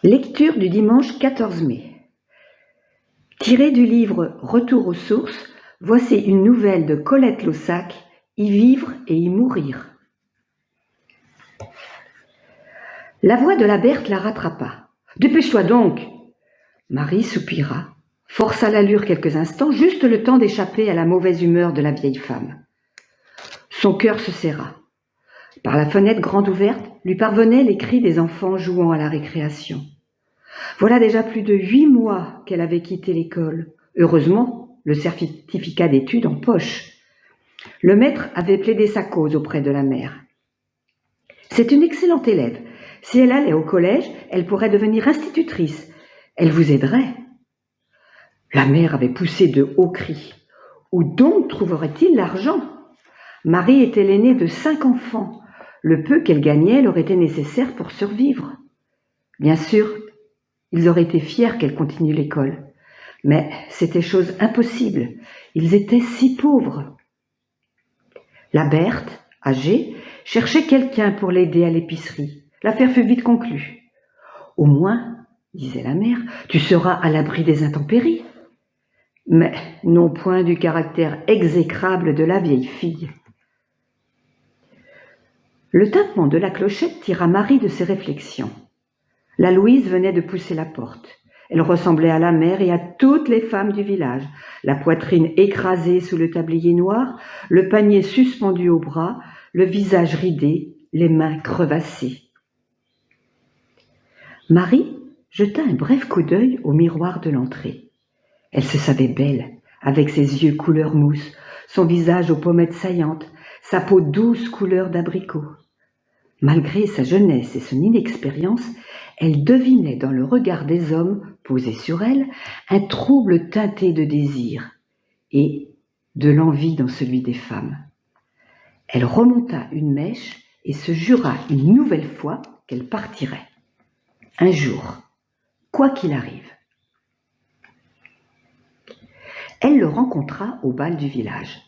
Lecture du dimanche 14 mai. Tirée du livre Retour aux sources, voici une nouvelle de Colette Lossac, Y vivre et y mourir. La voix de la Berthe la rattrapa. « Dépêche-toi donc !» Marie soupira, força l'allure quelques instants, juste le temps d'échapper à la mauvaise humeur de la vieille femme. Son cœur se serra. Par la fenêtre grande ouverte lui parvenaient les cris des enfants jouant à la récréation. Voilà déjà plus de 8 mois qu'elle avait quitté l'école. Heureusement, le certificat d'études en poche. Le maître avait plaidé sa cause auprès de la mère. C'est une excellente élève. Si elle allait au collège, elle pourrait devenir institutrice. Elle vous aiderait. La mère avait poussé de hauts cris. Où donc trouverait-il l'argent ? Marie était l'aînée de 5 enfants. Le peu qu'elle gagnait leur était nécessaire pour survivre. Bien sûr, ils auraient été fiers qu'elle continue l'école. Mais c'était chose impossible. Ils étaient si pauvres. La Berthe, âgée, cherchait quelqu'un pour l'aider à l'épicerie. L'affaire fut vite conclue. « Au moins, disait la mère, tu seras à l'abri des intempéries. » Mais non point du caractère exécrable de la vieille fille. Le tintement de la clochette tira Marie de ses réflexions. La Louise venait de pousser la porte. Elle ressemblait à la mère et à toutes les femmes du village, la poitrine écrasée sous le tablier noir, le panier suspendu au bras, le visage ridé, les mains crevassées. Marie jeta un bref coup d'œil au miroir de l'entrée. Elle se savait belle, avec ses yeux couleur mousse, son visage aux pommettes saillantes, sa peau douce couleur d'abricot. Malgré sa jeunesse et son inexpérience, elle devinait dans le regard des hommes posés sur elle un trouble teinté de désir et de l'envie dans celui des femmes. Elle remonta une mèche et se jura une nouvelle fois qu'elle partirait. Un jour, quoi qu'il arrive. Elle le rencontra au bal du village.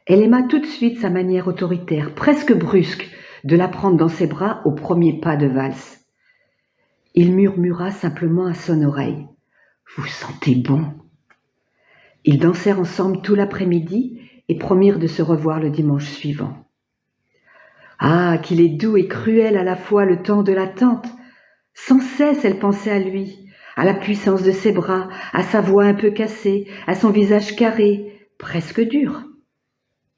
Elle aima tout de suite sa manière autoritaire, presque brusque, de la prendre dans ses bras au premier pas de valse. Il murmura simplement à son oreille « Vous sentez bon ?» Ils dansèrent ensemble tout l'après-midi et promirent de se revoir le dimanche suivant. Ah, qu'il est doux et cruel à la fois le temps de l'attente. Sans cesse elle pensait à lui, à la puissance de ses bras, à sa voix un peu cassée, à son visage carré, presque dur.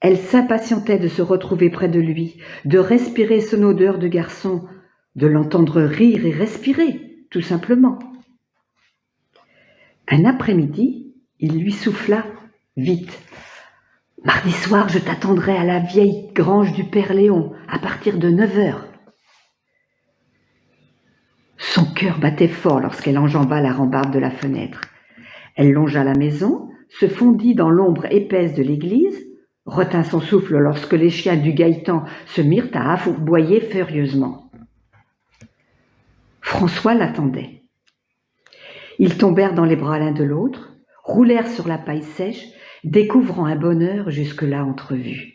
Elle s'impatientait de se retrouver près de lui, de respirer son odeur de garçon, de l'entendre rire et respirer, tout simplement. Un après-midi, il lui souffla « Vite, mardi soir, je t'attendrai à la vieille grange du Père Léon, à partir de 9h. » Son cœur battait fort lorsqu'elle enjamba la rambarde de la fenêtre. Elle longea la maison, se fondit dans l'ombre épaisse de l'église, retint son souffle lorsque les chiens du Gaëtan se mirent à aboyer furieusement. François l'attendait. Ils tombèrent dans les bras l'un de l'autre, roulèrent sur la paille sèche, découvrant un bonheur jusque-là entrevu.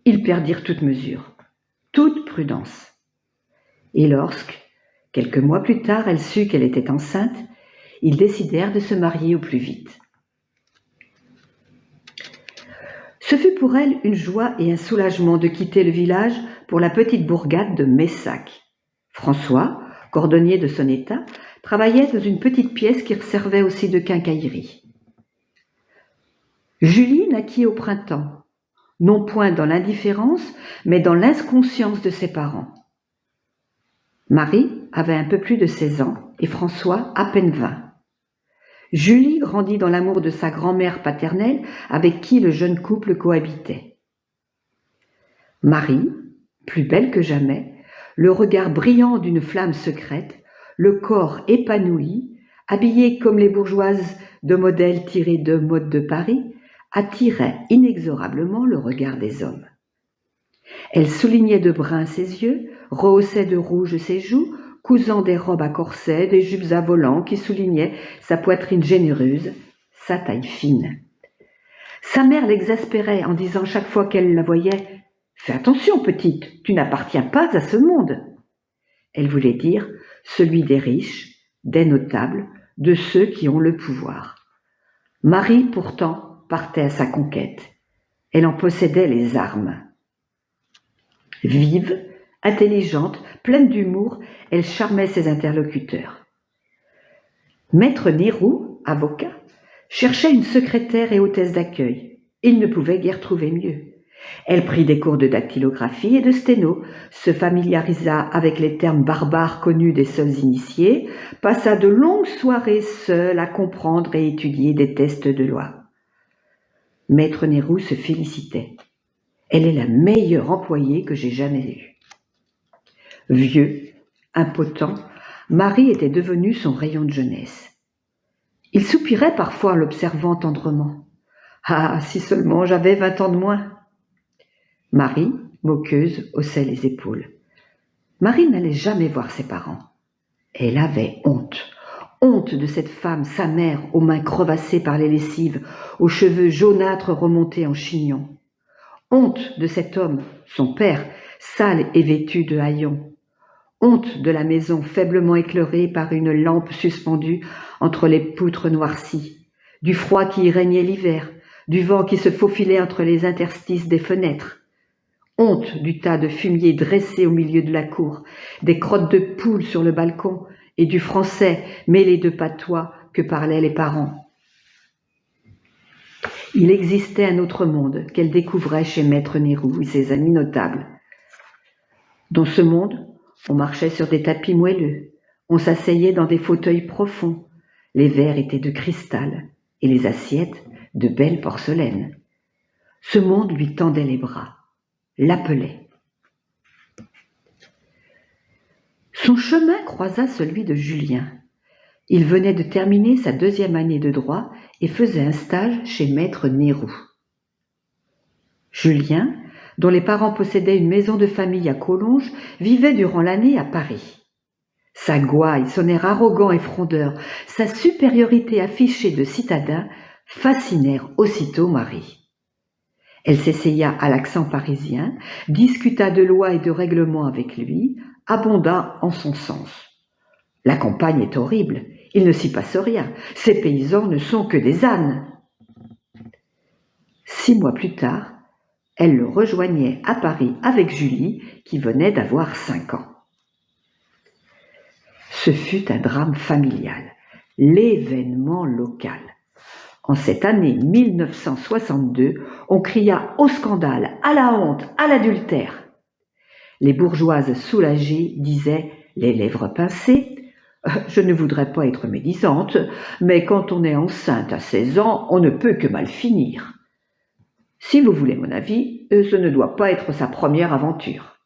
Ils perdirent toute mesure, toute prudence. Et lorsque, quelques mois plus tard, elle sut qu'elle était enceinte, ils décidèrent de se marier au plus vite. Ce fut pour elle une joie et un soulagement de quitter le village pour la petite bourgade de Messac. François, cordonnier de son état, travaillait dans une petite pièce qui servait aussi de quincaillerie. Julie naquit au printemps, non point dans l'indifférence, mais dans l'inconscience de ses parents. Marie avait un peu plus de 16 ans et François à peine 20. Julie grandit dans l'amour de sa grand-mère paternelle avec qui le jeune couple cohabitait. Marie, plus belle que jamais, le regard brillant d'une flamme secrète, le corps épanoui, habillée comme les bourgeoises de modèles tirés de Mode de Paris, attirait inexorablement le regard des hommes. Elle soulignait de brun ses yeux, rehaussait de rouge ses joues, cousant des robes à corset, des jupes à volants qui soulignaient sa poitrine généreuse, sa taille fine. Sa mère l'exaspérait en disant chaque fois qu'elle la voyait « Fais attention, petite, tu n'appartiens pas à ce monde !» Elle voulait dire celui des riches, des notables, de ceux qui ont le pouvoir. Marie, pourtant, partait à sa conquête. Elle en possédait les armes. Vive, intelligente, pleine d'humour, elle charmait ses interlocuteurs. Maître Néroux, avocat, cherchait une secrétaire et hôtesse d'accueil. Il ne pouvait guère trouver mieux. Elle prit des cours de dactylographie et de sténo, se familiarisa avec les termes barbares connus des seuls initiés, passa de longues soirées seule à comprendre et étudier des textes de loi. Maître Néroux se félicitait. Elle est la meilleure employée que j'ai jamais eue. Vieux, impotent, Marie était devenue son rayon de jeunesse. Il soupirait parfois en l'observant tendrement. « Ah, si seulement j'avais 20 ans de moins !» Marie, moqueuse, haussait les épaules. Marie n'allait jamais voir ses parents. Elle avait honte. Honte de cette femme, sa mère, aux mains crevassées par les lessives, aux cheveux jaunâtres remontés en chignon. Honte de cet homme, son père, sale et vêtu de haillons. Honte de la maison faiblement éclairée par une lampe suspendue entre les poutres noircies, du froid qui y régnait l'hiver, du vent qui se faufilait entre les interstices des fenêtres. Honte du tas de fumier dressé au milieu de la cour, des crottes de poules sur le balcon et du français mêlé de patois que parlaient les parents. Il existait un autre monde qu'elle découvrait chez Maître Néroux et ses amis notables. Dans ce monde, on marchait sur des tapis moelleux, on s'asseyait dans des fauteuils profonds, les verres étaient de cristal et les assiettes de belle porcelaine. Ce monde lui tendait les bras, l'appelait. Son chemin croisa celui de Julien. Il venait de terminer sa 2e année de droit et faisait un stage chez Maître Néroux. Julien, dont les parents possédaient une maison de famille à Collonges, vivait durant l'année à Paris. Sa gouaille, son air arrogant et frondeur, sa supériorité affichée de citadin fascinèrent aussitôt Marie. Elle s'essaya à l'accent parisien, discuta de lois et de règlements avec lui, abonda en son sens. La campagne est horrible, il ne s'y passe rien, ces paysans ne sont que des ânes. 6 mois plus tard, elle le rejoignait à Paris avec Julie, qui venait d'avoir 5 ans. Ce fut un drame familial, l'événement local. En cette année 1962, on cria au scandale, à la honte, à l'adultère. Les bourgeoises soulagées disaient, les lèvres pincées, « Je ne voudrais pas être médisante, mais quand on est enceinte à 16 ans, on ne peut que mal finir. Si vous voulez mon avis, ce ne doit pas être sa première aventure. »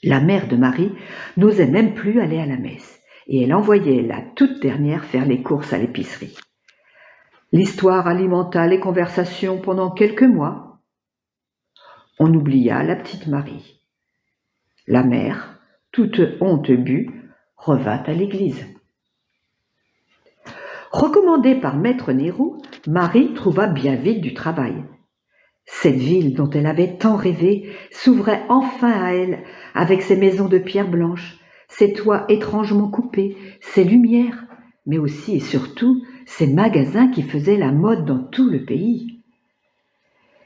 La mère de Marie n'osait même plus aller à la messe, et elle envoyait la toute dernière faire les courses à l'épicerie. L'histoire alimenta les conversations pendant quelques mois. On oublia la petite Marie. La mère, toute honte bue, revint à l'église. Recommandée par Maître Néroux, Marie trouva bien vite du travail. Cette ville dont elle avait tant rêvé s'ouvrait enfin à elle avec ses maisons de pierre blanche, ses toits étrangement coupés, ses lumières, mais aussi et surtout ses magasins qui faisaient la mode dans tout le pays.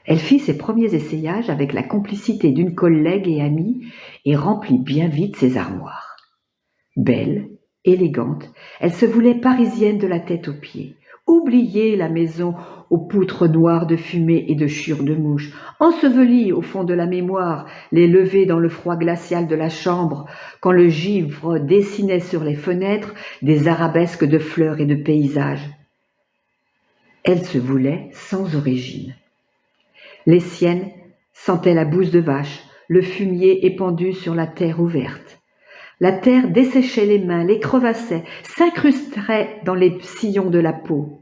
Elle fit ses premiers essayages avec la complicité d'une collègue et amie et remplit bien vite ses armoires. Belle, élégante, elle se voulait parisienne de la tête aux pieds. Oubliée la maison aux poutres noires de fumée et de chiures de mouches, ensevelie au fond de la mémoire, les levées dans le froid glacial de la chambre, quand le givre dessinait sur les fenêtres des arabesques de fleurs et de paysages. Elle se voulait sans origine. Les siennes sentaient la bouse de vache, le fumier épandu sur la terre ouverte. La terre desséchait les mains, les crevassait, s'incrusterait dans les sillons de la peau.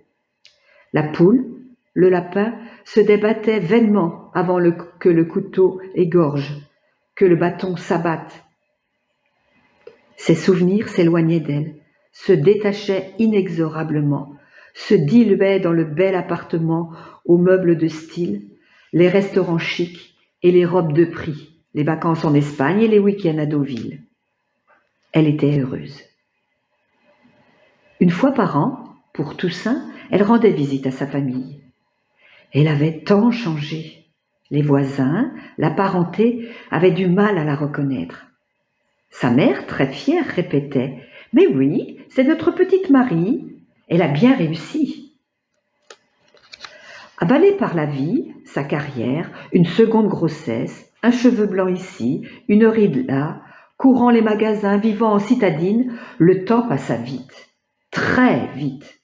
La poule, le lapin, se débattaient vainement avant que le couteau égorge, que le bâton s'abatte. Ses souvenirs s'éloignaient d'elle, se détachaient inexorablement, se diluaient dans le bel appartement aux meubles de style, les restaurants chics et les robes de prix, les vacances en Espagne et les week-ends à Deauville. Elle était heureuse. Une fois par an, pour Toussaint, elle rendait visite à sa famille. Elle avait tant changé. Les voisins, la parenté avaient du mal à la reconnaître. Sa mère, très fière, répétait « Mais oui, c'est notre petite Marie, elle a bien réussi ». Avalée par la vie, sa carrière, une seconde grossesse, un cheveu blanc ici, une ride là, courant les magasins, vivant en citadine, le temps passa vite, très vite.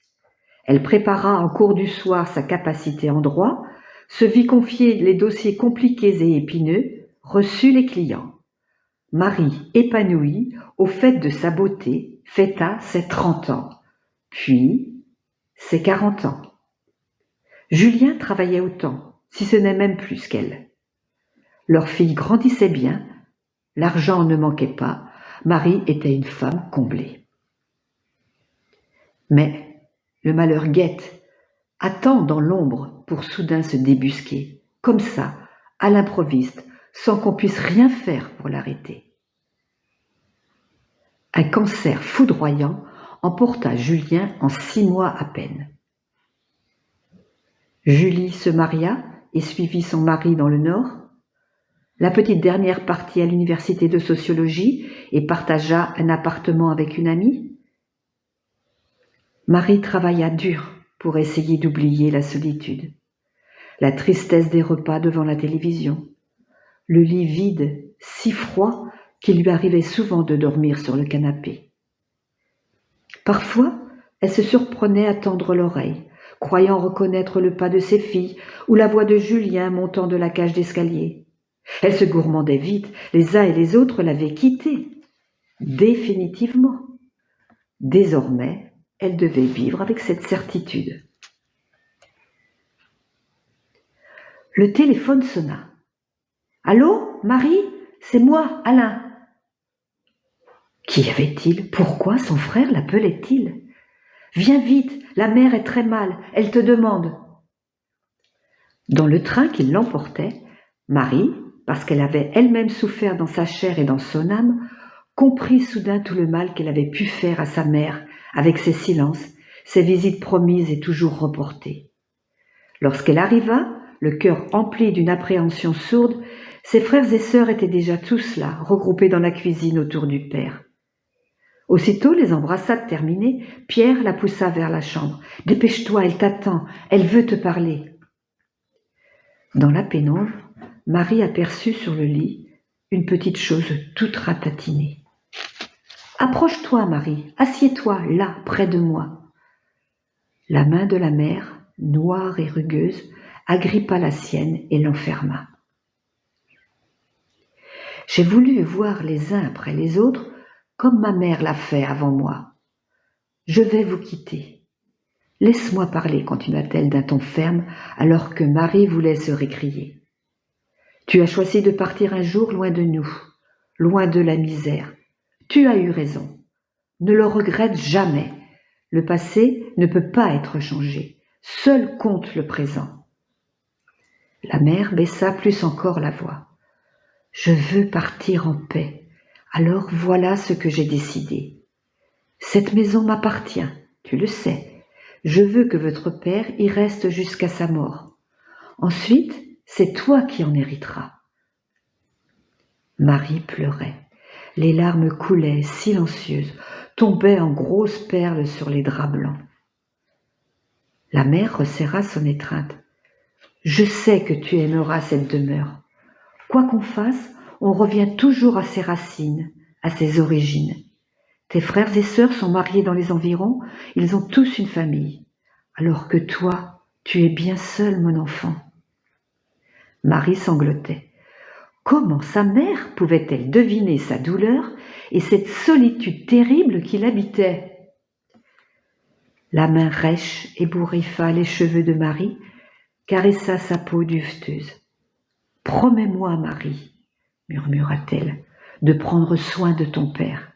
Elle prépara en cours du soir sa capacité en droit, se vit confier les dossiers compliqués et épineux, reçut les clients. Marie, épanouie, au fait de sa beauté, fêta ses 30 ans, puis ses 40 ans. Julien travaillait autant, si ce n'est même plus qu'elle. Leur fille grandissait bien, l'argent ne manquait pas, Marie était une femme comblée. Mais le malheur guette, attend dans l'ombre pour soudain se débusquer, comme ça, à l'improviste, sans qu'on puisse rien faire pour l'arrêter. Un cancer foudroyant emporta Julien en 6 mois à peine. Julie se maria et suivit son mari dans le Nord. La petite dernière partit à l'université de sociologie et partagea un appartement avec une amie. Marie travailla dur pour essayer d'oublier la solitude, la tristesse des repas devant la télévision, le lit vide, si froid qu'il lui arrivait souvent de dormir sur le canapé. Parfois, elle se surprenait à tendre l'oreille, croyant reconnaître le pas de ses filles ou la voix de Julien montant de la cage d'escalier. Elle se gourmandait vite, les uns et les autres l'avaient quittée, définitivement. Désormais, elle devait vivre avec cette certitude. Le téléphone sonna. « Allô, Marie ? C'est moi, Alain. » Qu'y avait-il ? Pourquoi son frère l'appelait-il ? « Viens vite, la mère est très mal, elle te demande. » Dans le train qui l'emportait, Marie, parce qu'elle avait elle-même souffert dans sa chair et dans son âme, comprit soudain tout le mal qu'elle avait pu faire à sa mère avec ses silences, ses visites promises et toujours reportées. Lorsqu'elle arriva, le cœur empli d'une appréhension sourde, ses frères et sœurs étaient déjà tous là, regroupés dans la cuisine autour du père. Aussitôt, les embrassades terminées, Pierre la poussa vers la chambre. « Dépêche-toi, elle t'attend, elle veut te parler. » Dans la pénombre, Marie aperçut sur le lit une petite chose toute ratatinée. « Approche-toi, Marie, assieds-toi là, près de moi. » La main de la mère, noire et rugueuse, agrippa la sienne et l'enferma. « J'ai voulu voir les uns après les autres comme ma mère l'a fait avant moi. Je vais vous quitter. Laisse-moi parler, continua-t-elle d'un ton ferme, alors que Marie voulait se récrier. Tu as choisi de partir un jour loin de nous, loin de la misère. Tu as eu raison. Ne le regrette jamais. Le passé ne peut pas être changé. Seul compte le présent. » La mère baissa plus encore la voix. « Je veux partir en paix. Alors voilà ce que j'ai décidé. Cette maison m'appartient, tu le sais. Je veux que votre père y reste jusqu'à sa mort. Ensuite, c'est toi qui en hériteras. » Marie pleurait. Les larmes coulaient, silencieuses, tombaient en grosses perles sur les draps blancs. La mère resserra son étreinte. « Je sais que tu aimeras cette demeure. Quoi qu'on fasse, on revient toujours à ses racines, à ses origines. Tes frères et sœurs sont mariés dans les environs, ils ont tous une famille. Alors que toi, tu es bien seule, mon enfant. » Marie sanglotait. Comment sa mère pouvait-elle deviner sa douleur et cette solitude terrible qui l'habitait ? La main rêche ébouriffa les cheveux de Marie, caressa sa peau duveteuse. « Promets-moi, Marie, murmura-t-elle, de prendre soin de ton père. »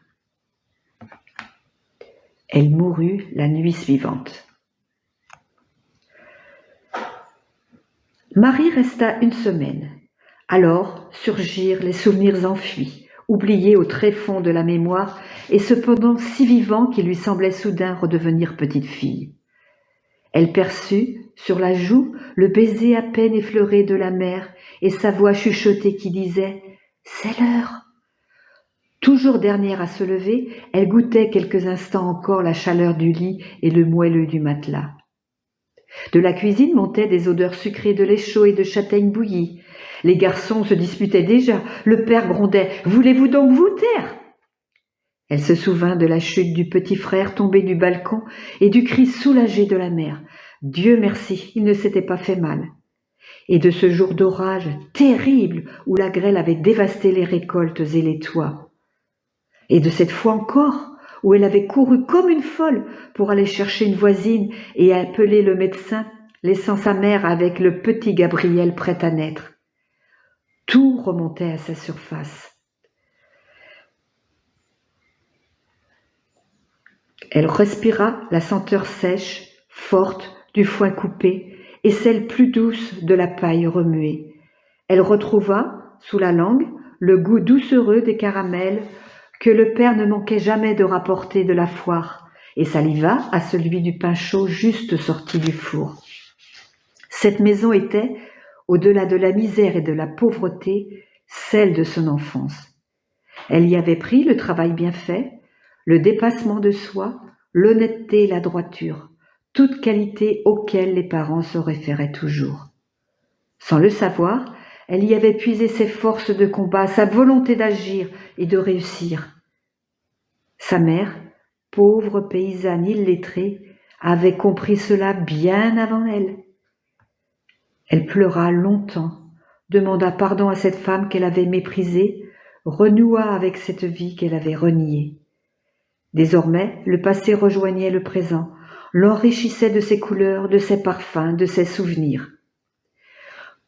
Elle mourut la nuit suivante. Marie resta une semaine. Alors surgirent les souvenirs enfuis, oublié au tréfonds de la mémoire et cependant si vivant qu'il lui semblait soudain redevenir petite fille. Elle perçut, sur la joue, le baiser à peine effleuré de la mère et sa voix chuchotée qui disait « C'est l'heure ». Toujours dernière à se lever, elle goûtait quelques instants encore la chaleur du lit et le moelleux du matelas. De la cuisine montaient des odeurs sucrées de lait chaud et de châtaignes bouillies. Les garçons se disputaient déjà. Le père grondait « Voulez-vous donc vous taire ?» Elle se souvint de la chute du petit frère tombé du balcon et du cri soulagé de la mère. Dieu merci, il ne s'était pas fait mal. Et de ce jour d'orage terrible où la grêle avait dévasté les récoltes et les toits. Et de cette fois encore où elle avait couru comme une folle pour aller chercher une voisine et appeler le médecin, laissant sa mère avec le petit Gabriel prêt à naître. Tout remontait à sa surface. Elle respira la senteur sèche, forte, du foin coupé et celle plus douce de la paille remuée. Elle retrouva, sous la langue, le goût doucereux des caramels que le père ne manquait jamais de rapporter de la foire et saliva à celui du pain chaud juste sorti du four. Cette maison était, au-delà de la misère et de la pauvreté, celle de son enfance. Elle y avait pris le travail bien fait, le dépassement de soi, l'honnêteté et la droiture, toutes qualités auxquelles les parents se référaient toujours. Sans le savoir, elle y avait puisé ses forces de combat, sa volonté d'agir et de réussir. Sa mère, pauvre paysanne illettrée, avait compris cela bien avant elle. Elle pleura longtemps, demanda pardon à cette femme qu'elle avait méprisée, renoua avec cette vie qu'elle avait reniée. Désormais, le passé rejoignait le présent, l'enrichissait de ses couleurs, de ses parfums, de ses souvenirs.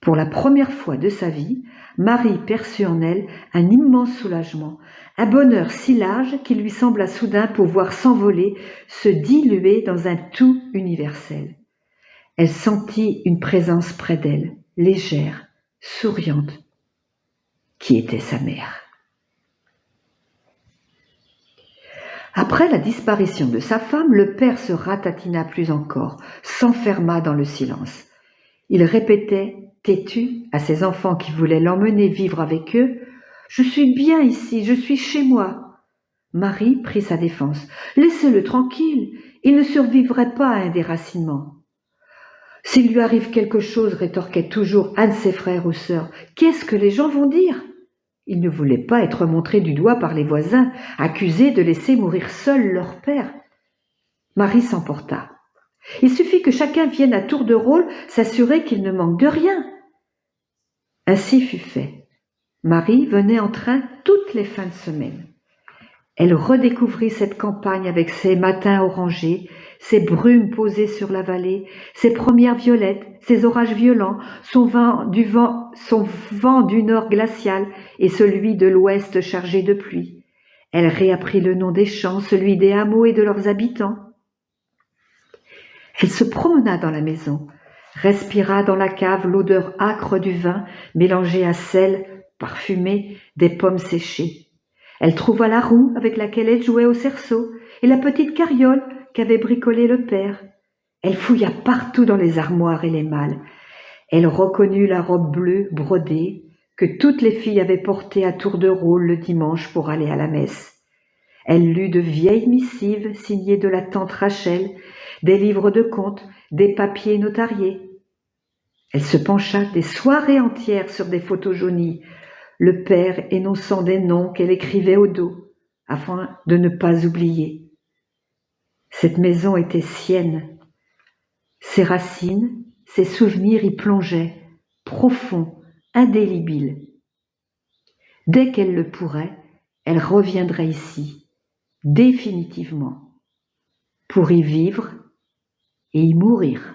Pour la première fois de sa vie, Marie perçut en elle un immense soulagement, un bonheur si large qu'il lui sembla soudain pouvoir s'envoler, se diluer dans un tout universel. Elle sentit une présence près d'elle, légère, souriante, qui était sa mère. Après la disparition de sa femme, le père se ratatina plus encore, s'enferma dans le silence. Il répétait, têtu, à ses enfants qui voulaient l'emmener vivre avec eux, « Je suis bien ici, je suis chez moi. » Marie prit sa défense. « Laissez-le tranquille, il ne survivrait pas à un déracinement. » « S'il lui arrive quelque chose, rétorquait toujours un de ses frères ou sœurs, qu'est-ce que les gens vont dire ?» Il ne voulait pas être montré du doigt par les voisins, accusés de laisser mourir seul leur père. Marie s'emporta. Il suffit que chacun vienne à tour de rôle s'assurer qu'il ne manque de rien. Ainsi fut fait. Marie venait en train toutes les fins de semaine. Elle redécouvrit cette campagne avec ses matins orangés, ses brumes posées sur la vallée, ses premières violettes, ses orages violents, son vent du nord glacial et celui de l'ouest chargé de pluie. Elle réapprit le nom des champs, celui des hameaux et de leurs habitants. Elle se promena dans la maison, respira dans la cave l'odeur âcre du vin mélangé à celle, parfumée, des pommes séchées. Elle trouva la roue avec laquelle elle jouait au cerceau et la petite carriole qu'avait bricolée le père. Elle fouilla partout dans les armoires et les malles. Elle reconnut la robe bleue brodée que toutes les filles avaient portée à tour de rôle le dimanche pour aller à la messe. Elle lut de vieilles missives signées de la tante Rachel, des livres de contes, des papiers notariés. Elle se pencha des soirées entières sur des photos jaunies, le père énonçant des noms qu'elle écrivait au dos, afin de ne pas oublier. Cette maison était sienne. Ses racines, ses souvenirs y plongeaient, profonds, indélébiles. Dès qu'elle le pourrait, elle reviendrait ici, définitivement, pour y vivre et y mourir.